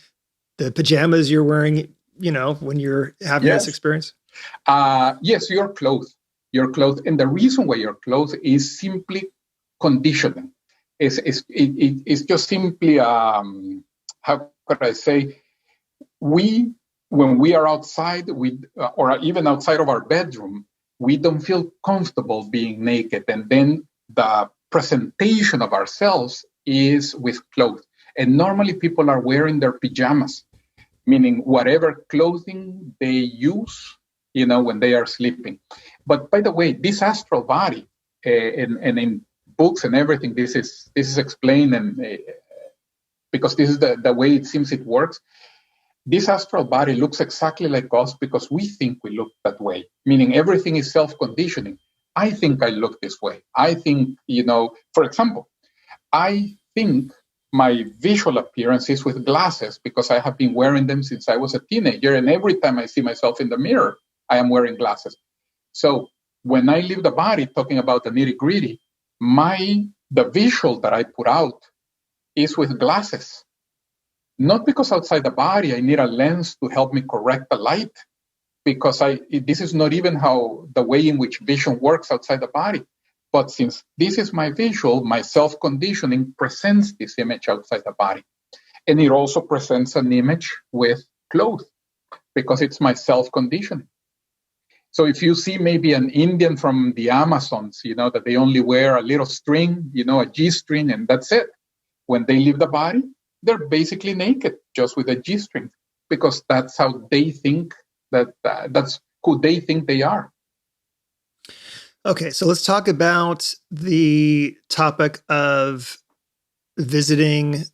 [SPEAKER 1] the pajamas you're wearing, when you're having this
[SPEAKER 2] Yes.
[SPEAKER 1] experience?
[SPEAKER 2] Yes, you're clothed. You're clothed. And the reason why you're clothed is simply conditioning. It's just simply, how could I say, we, when we are outside, or even outside of our bedroom, we don't feel comfortable being naked. And then the presentation of ourselves is with clothes. And normally people are wearing their pajamas, meaning whatever clothing they use, when they are sleeping. But by the way, this astral body, and in books and everything, this is explained, and because this is the way it seems it works. This astral body looks exactly like us because we think we look that way, meaning everything is self-conditioning. I think I look this way. I think, for example, I think my visual appearance is with glasses because I have been wearing them since I was a teenager. And every time I see myself in the mirror, I am wearing glasses. So when I leave the body, talking about the nitty gritty, the visual that I put out is with glasses. Not because outside the body, I need a lens to help me correct the light, because this is not even how the way in which vision works outside the body. But since this is my visual, my self-conditioning presents this image outside the body. And it also presents an image with clothes because it's my self-conditioning. So if you see maybe an Indian from the Amazons, that they only wear a little string, a G-string, and that's it. When they leave the body, they're basically naked, just with a G-string, because that's how they think that's who they think they are.
[SPEAKER 1] Okay, so let's talk about the topic of visiting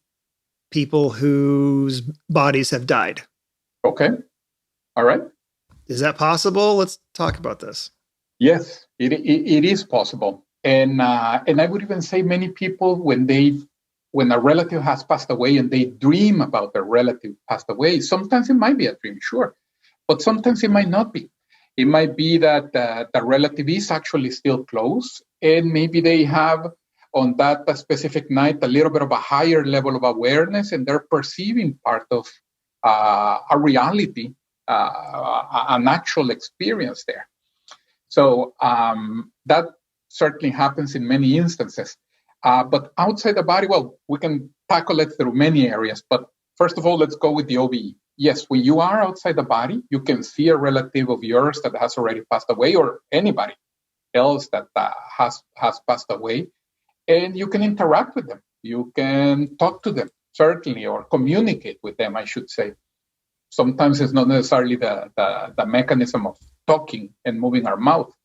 [SPEAKER 1] people whose bodies have died.
[SPEAKER 2] Okay. All right.
[SPEAKER 1] Is that possible? Let's talk about this.
[SPEAKER 2] Yes, it is possible. And I would even say many people, when a relative has passed away and they dream about their relative passed away, sometimes it might be a dream, sure, but sometimes it might not be. It might be that the relative is actually still close, and maybe they have on that specific night a little bit of a higher level of awareness, and they're perceiving part of a reality, an actual experience there. So that certainly happens in many instances. But outside the body, well, we can tackle it through many areas. But first of all, let's go with the OBE. Yes, when you are outside the body, you can see a relative of yours that has already passed away, or anybody else that has passed away, and you can interact with them. You can talk to them, certainly, or communicate with them, I should say. Sometimes it's not necessarily the mechanism of talking and moving our mouth.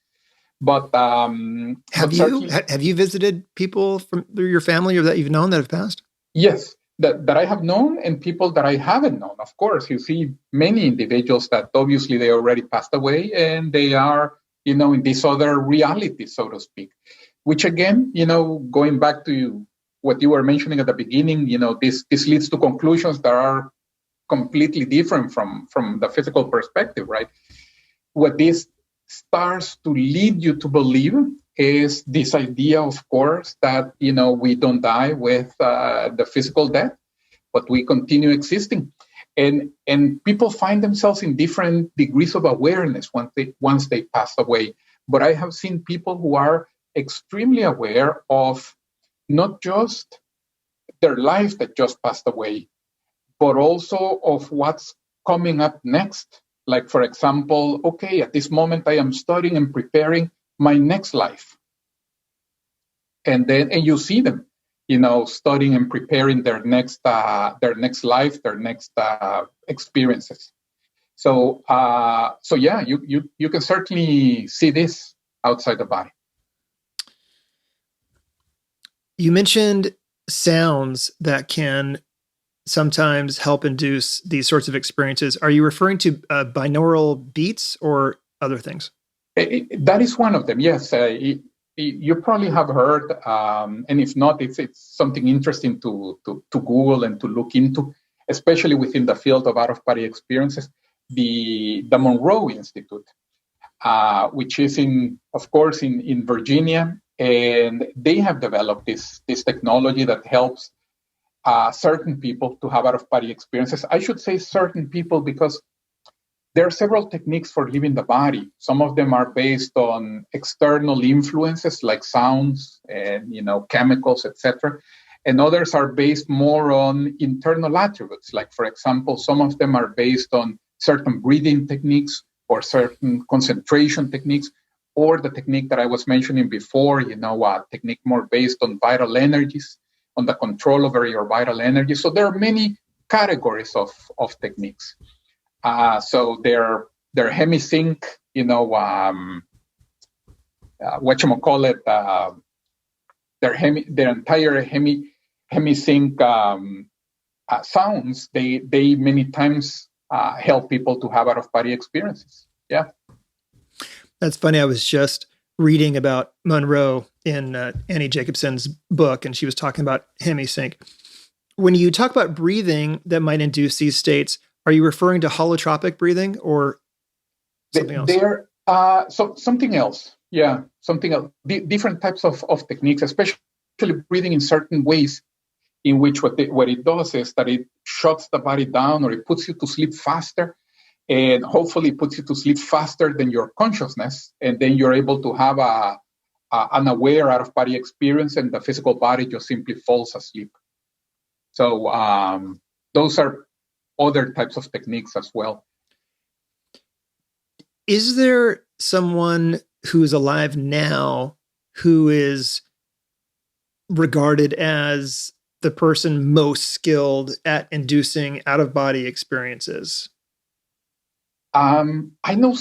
[SPEAKER 2] But
[SPEAKER 1] have you visited people from your family or that you've known that have passed?
[SPEAKER 2] Yes, that I have known, and people that I haven't known. Of course, you see many individuals that obviously they already passed away and they are, in this other reality, so to speak. Which again, going back to what you were mentioning at the beginning, this leads to conclusions that are completely different from the physical perspective, right? What this starts to lead you to believe is this idea, of course, that, we don't die with the physical death, but we continue existing. And people find themselves in different degrees of awareness once they pass away. But I have seen people who are extremely aware of not just their life that just passed away, but also of what's coming up next. Like, for example, okay, at this moment I am studying and preparing my next life. And you see them, studying and preparing their next life, their next experiences. So yeah, you can certainly see this outside the body.
[SPEAKER 1] You mentioned sounds that can sometimes help induce these sorts of experiences. Are you referring to binaural beats or other things?
[SPEAKER 2] That is one of them, yes. You probably have heard, and if not, it's something interesting to Google and to look into, especially within the field of out-of-body experiences, the Monroe Institute, which is of course, in Virginia, And they have developed this technology that helps certain people to have out-of-body experiences. I should say certain people because there are several techniques for leaving the body. Some of them are based on external influences like sounds and chemicals, etc. And others are based more on internal attributes. Like, for example, some of them are based on certain breathing techniques or certain concentration techniques, or the technique that I was mentioning before, a technique more based on vital energies, on the control over your vital energy. So there are many categories of techniques. So they're hemisync, whatchamacallit, their entire hemisync sounds, they many times help people to have out-of-body experiences. Yeah.
[SPEAKER 1] That's funny. I was just reading about Monroe in Annie Jacobson's book, and she was talking about hemisync. When you talk about breathing that might induce these states, are you referring to holotropic breathing or something else?
[SPEAKER 2] Something else. Yeah, something else. Different types of techniques, especially breathing in certain ways, in which what it does is that it shuts the body down, or it puts you to sleep faster, and hopefully puts you to sleep faster than your consciousness, and then you're able to have an aware out-of-body experience, and the physical body just simply falls asleep. So those are other types of techniques as well.
[SPEAKER 1] Is there someone who's alive now who is regarded as the person most skilled at inducing out-of-body experiences?
[SPEAKER 2] I know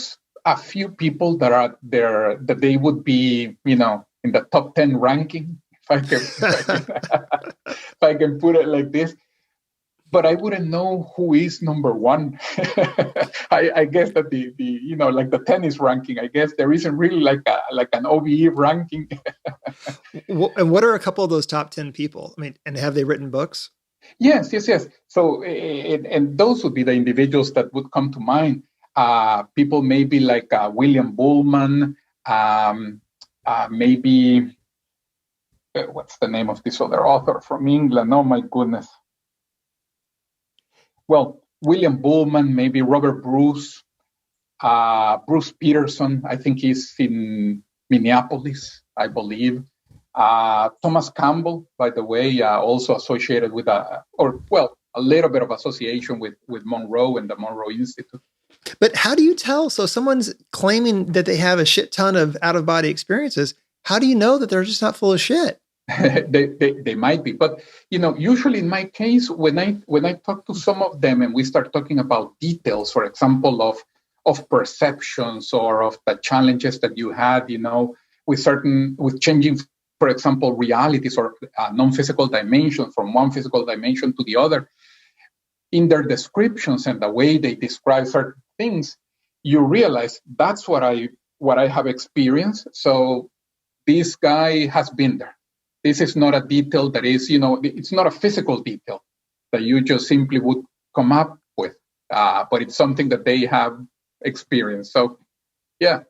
[SPEAKER 2] a few people that are there that they would be, in the top 10 ranking, if I can put it like this. But I wouldn't know who is number one. I guess that the like the tennis ranking, I guess there isn't really like an OBE ranking.
[SPEAKER 1] And what are a couple of those top 10 people? I mean, and have they written books?
[SPEAKER 2] Yes. So, and those would be the individuals that would come to mind. People maybe like William Bullman, maybe, what's the name of this other author from England? Oh my goodness. Well, William Bullman, maybe Robert Bruce, Bruce Peterson. I think he's in Minneapolis, I believe. Thomas Campbell, by the way, also associated with a little bit of association with Monroe and the Monroe Institute.
[SPEAKER 1] But how do you tell? So someone's claiming that they have a shit ton of out-of-body experiences. How do you know that they're just not full of shit?
[SPEAKER 2] They might be, but usually in my case, when I talk to some of them and we start talking about details, for example, of perceptions or of the challenges that you had, with changing, for example, realities or non-physical dimensions from one physical dimension to the other, in their descriptions and the way they describe certain things, you realize that's what I have experienced. So this guy has been there. This is not a detail that is, it's not a physical detail that you just simply would come up with, but it's something that they have experienced. So, yeah.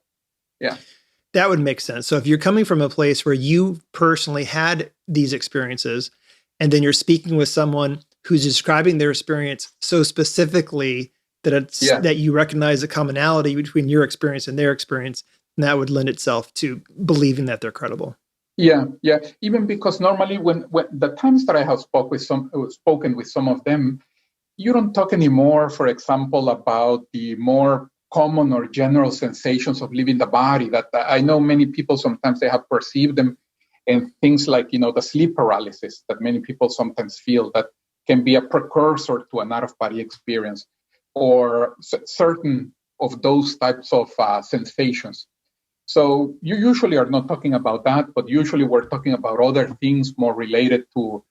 [SPEAKER 1] That would make sense. So if you're coming from a place where you personally had these experiences, and then you're speaking with someone who's describing their experience so specifically that that you recognize a commonality between your experience and their experience, and that would lend itself to believing that they're credible.
[SPEAKER 2] Yeah. Even because normally when the times that I have spoken with some of them, you don't talk anymore, for example, about the more common or general sensations of leaving the body that I know many people sometimes they have perceived them, and things like, the sleep paralysis that many people sometimes feel that can be a precursor to an out-of-body experience, or certain of those types of sensations. So you usually are not talking about that, but usually we're talking about other things more related to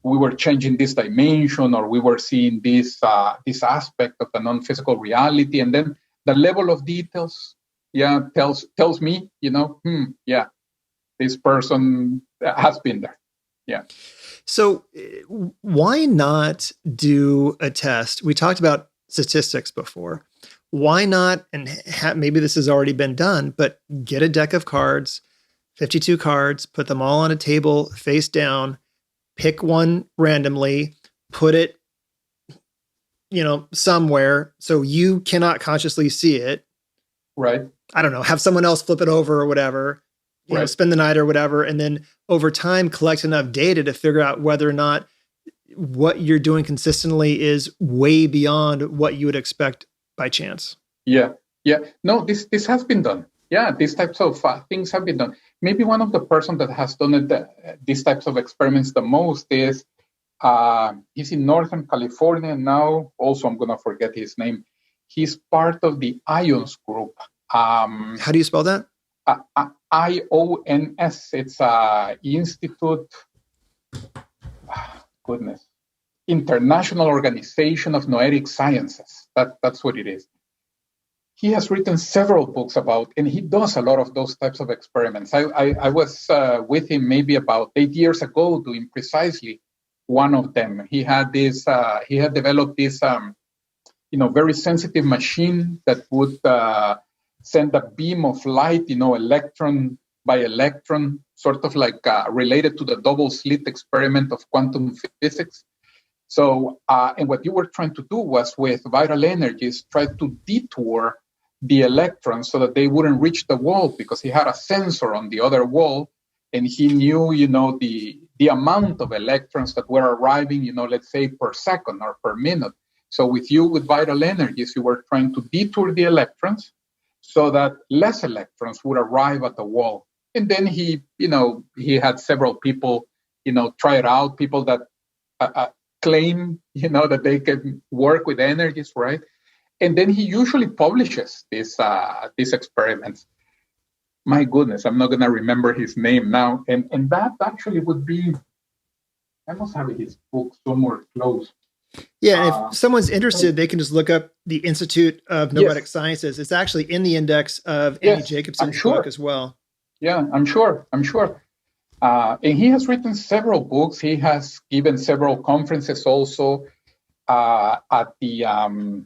[SPEAKER 2] we were changing this dimension, or we were seeing this aspect of the non-physical reality, and then the level of details, tells me, this person has been there. Yeah.
[SPEAKER 1] So why not do a test? We talked about statistics before. Why not, and maybe this has already been done, but get a deck of cards, 52 cards, put them all on a table face down, pick one randomly, put it, somewhere so you cannot consciously see it.
[SPEAKER 2] Right.
[SPEAKER 1] I don't know, have someone else flip it over or whatever,
[SPEAKER 2] Right.
[SPEAKER 1] spend the night or whatever. And then over time, collect enough data to figure out whether or not what you're doing consistently is way beyond what you would expect by chance.
[SPEAKER 2] Yeah. Yeah. No, this has been done. Yeah, these types of things have been done. Maybe one of the person that has done these types of experiments the most is he's in Northern California now. Also, I'm gonna forget his name. He's part of the IONS group.
[SPEAKER 1] How do you spell that?
[SPEAKER 2] IONS. It's Institute. Goodness, International Organization of Noetic Sciences. That's what it is. He has written several books about, and he does a lot of those types of experiments. I was with him maybe about 8 years ago doing precisely one of them. He had developed this, very sensitive machine that would send a beam of light, electron by electron, sort of like related to the double slit experiment of quantum physics. So, and what you were trying to do was with vital energies, try to detour the electrons so that they wouldn't reach the wall, because he had a sensor on the other wall and he knew, the amount of electrons that were arriving, let's say per second or per minute. So with vital energies, you were trying to detour the electrons so that less electrons would arrive at the wall. And then he had several people, try it out, people that claim, that they can work with energies, right? And then he usually publishes these experiments. My goodness, I'm not going to remember his name now. And that actually would be, I must have his book somewhere close.
[SPEAKER 1] Yeah, if someone's interested, they can just look up the Institute of Noetic Sciences. It's actually in the index of Andy Jacobson's book as well.
[SPEAKER 2] Yeah, I'm sure. And he has written several books. He has given several conferences also at the,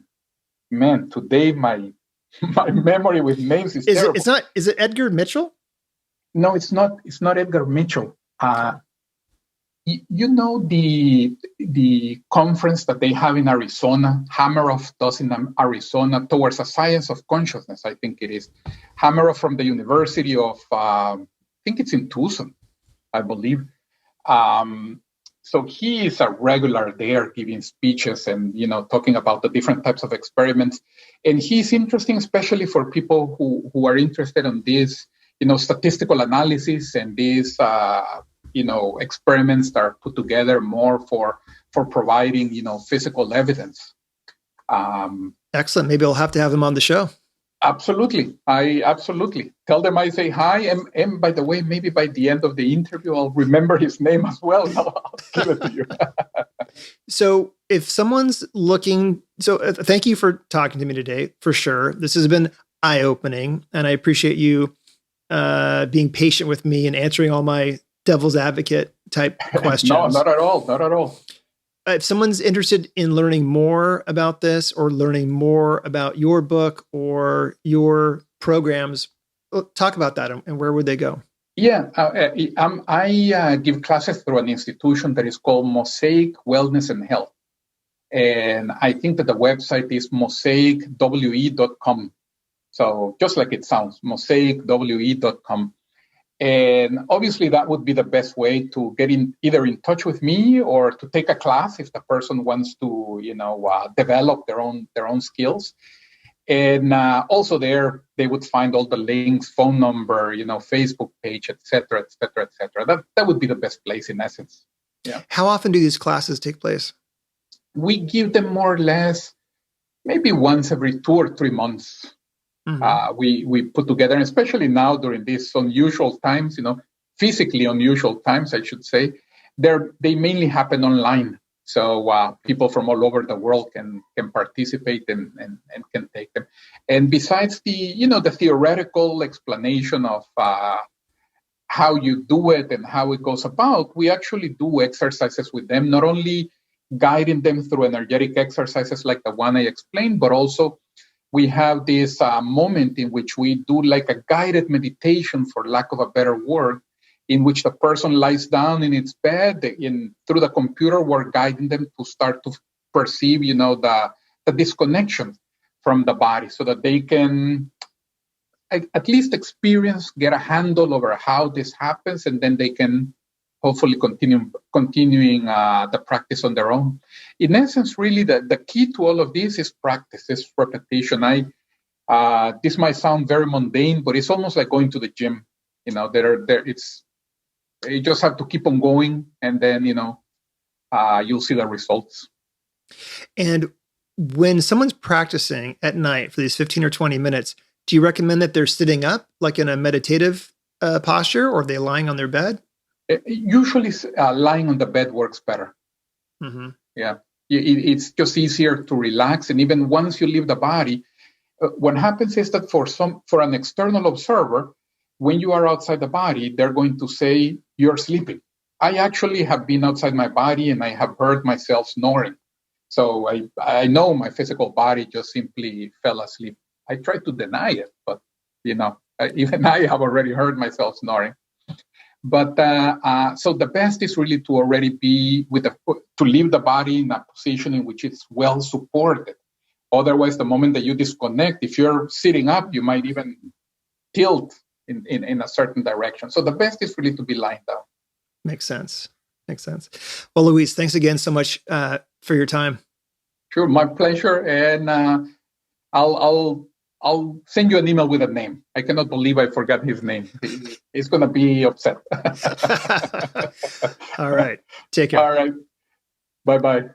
[SPEAKER 2] today my memory with names is terrible.
[SPEAKER 1] Is it Edgar Mitchell?
[SPEAKER 2] No, it's not. It's not Edgar Mitchell. The conference that they have in Arizona, Hammeroff does in Arizona, towards a science of consciousness, I think it is. Hammeroff from the University of, I think it's in Tucson, I believe. So he is a regular there giving speeches and, talking about the different types of experiments. And he's interesting, especially for people who are interested in this, statistical analysis and these, experiments that are put together more for providing, physical evidence.
[SPEAKER 1] Excellent. Maybe I'll have to have him on the show.
[SPEAKER 2] Absolutely. I absolutely tell them I say hi. And by the way, maybe by the end of the interview, I'll remember his name as well. I'll give it to you.
[SPEAKER 1] So if someone's looking, thank you for talking to me today, for sure. This has been eye-opening, and I appreciate you being patient with me and answering all my devil's advocate type questions.
[SPEAKER 2] No, not at all. Not at all.
[SPEAKER 1] If someone's interested in learning more about this or learning more about your book or your programs, talk about that and where would they go?
[SPEAKER 2] Yeah, I give classes through an institution that is called Mosaic Wellness and Health. And I think that the website is mosaicwe.com. So just like it sounds, mosaicwe.com. And obviously that would be the best way to get either in touch with me or to take a class if the person wants to, develop their own skills. And also there they would find all the links, phone number, Facebook page, et cetera, et cetera, et cetera. That would be the best place in essence. Yeah.
[SPEAKER 1] How often do these classes take place? We
[SPEAKER 2] give them more or less maybe once every 2 or 3 months. Mm-hmm. We put together, and especially now during these unusual times, physically unusual times, I should say, they mainly happen online. So people from all over the world can participate and can take them. And besides the theoretical explanation of how you do it and how it goes about, we actually do exercises with them, not only guiding them through energetic exercises like the one I explained, but also we have this moment in which we do like a guided meditation, for lack of a better word, in which the person lies down in its bed. Through the computer, we're guiding them to start to perceive, the disconnection from the body, so that they can at least experience, get a handle over how this happens, and then they can hopefully continuing the practice on their own. In essence, really, the key to all of this is practice, is repetition. This might sound very mundane, but it's almost like going to the gym. You just have to keep on going, and then you'll see the results.
[SPEAKER 1] And when someone's practicing at night for these 15 or 20 minutes, do you recommend that they're sitting up, like in a meditative posture, or are they lying on their bed?
[SPEAKER 2] Usually, lying on the bed works better.
[SPEAKER 1] Mm-hmm.
[SPEAKER 2] Yeah, it's just easier to relax, and even once you leave the body, what happens is that for an external observer, when you are outside the body, they're going to say you're sleeping. I actually have been outside my body, and I have heard myself snoring. So I know my physical body just simply fell asleep. I try to deny it, but even I have already heard myself snoring. But so the best is really to already be to leave the body in a position in which it's well supported. Otherwise, the moment that you disconnect, if you're sitting up, you might even tilt in a certain direction. So the best is really to be lying down.
[SPEAKER 1] Makes sense. Well, Luis, thanks again so much for your time.
[SPEAKER 2] Sure, my pleasure. And I'll send you an email with a name. I cannot believe I forgot his name. He's going to be upset.
[SPEAKER 1] All right. Take care.
[SPEAKER 2] All right. Bye-bye.